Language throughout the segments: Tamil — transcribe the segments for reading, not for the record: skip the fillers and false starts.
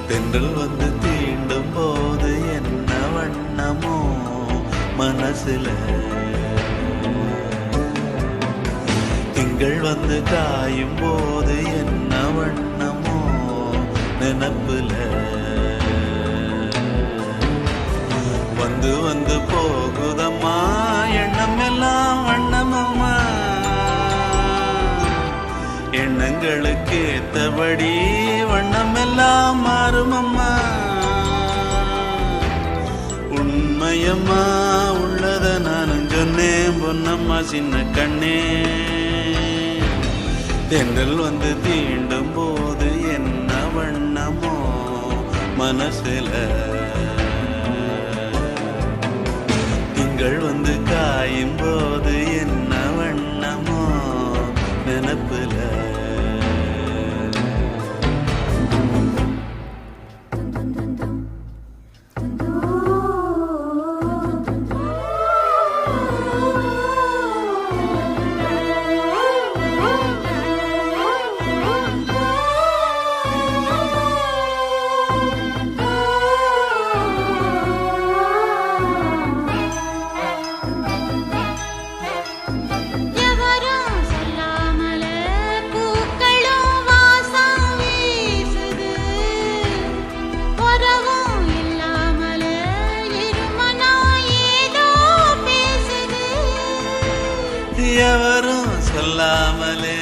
தென்றல் வந்து தீண்டும் போது என்ன வண்ணமோ மனசுல, திங்கள் வந்து காயும் போது என்ன வண்ணமோ நினப்புல, வந்து வந்து போகுதம்மா எண்ணம் எல்லாம் வண்ணமம்மா, எண்ணங்களுக்கு ஏத்தபடி வண்ணம் எல்லாம் மாறுமம்மா. உண்மையம்மா உள்ளத நானும் சொன்னேன் பொன்னம்மா சின்ன கண்ணே. தென்றல் வந்து தீண்டும் போது என்ன வண்ணமோ மனசுல, திங்கள் வந்து காயும் போது என்ன வண்ணமோ நினப்புல. எவரும் சொல்லாமலே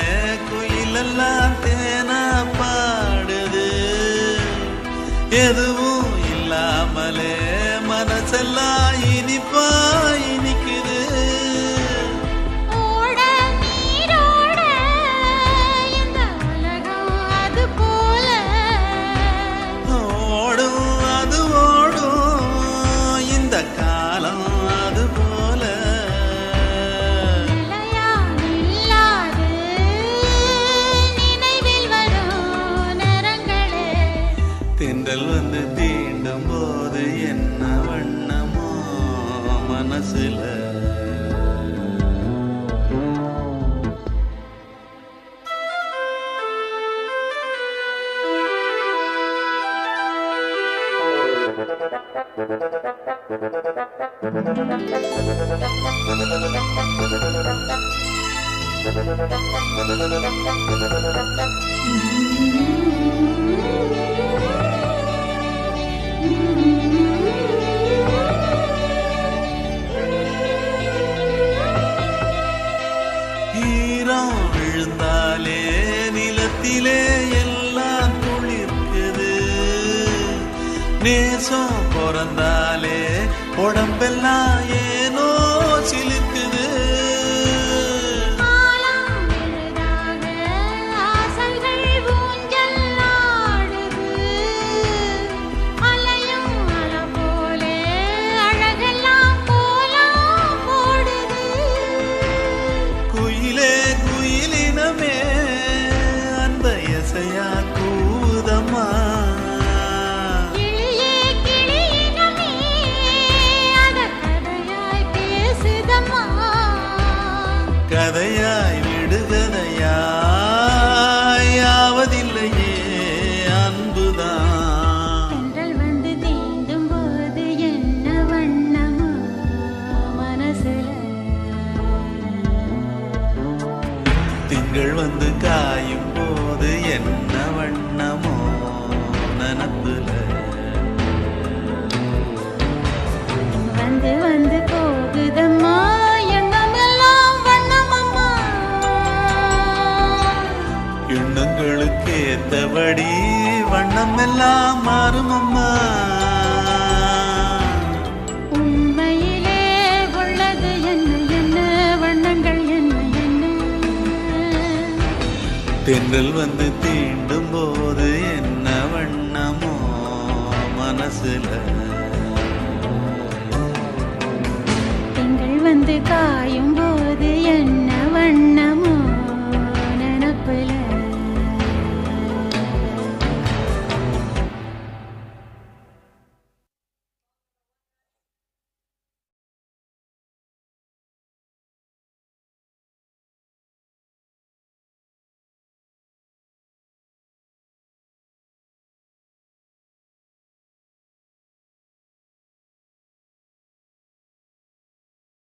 குயிலெல்லாம் தேனா பாடுது, எதுவும் இல்லாமலே மனசெல்லாம் இனிப்பா இனிக்குது. ஓடும் அது ஓடும் இந்த காலம் அது போல, தென்றல் வந்து தீண்டும் போது என்ன வண்ணமோ மனசுல. ஈரம் விழுந்தாலே நிலத்திலே எல்லாம் துளிர்க்குது, நேசம் பிறந்தாலே உடம்பெல்லாம் ஏனோ சிலிர்க்குது. கதையாய் விடுகதையாய் ஆவதில்லையே அன்புதான். தென்றல் வந்து தீண்டும் போது என்ன வண்ணமோ மனசுல, திங்கள் வந்து காயும் போது என்ன வண்ணமோ நினப்புல, வந்து வந்து போகுதம்மா எண்ணங்களுக்கு ஏத்தபடி வண்ணம் எல்லாம் மாறுமம்மா. உண்மையிலே உள்ளது என்ன என்ன வண்ணங்கள் என்ன என்ன, தென்றல் வந்து தீண்டும் போது என்ன வண்ணமோ காடு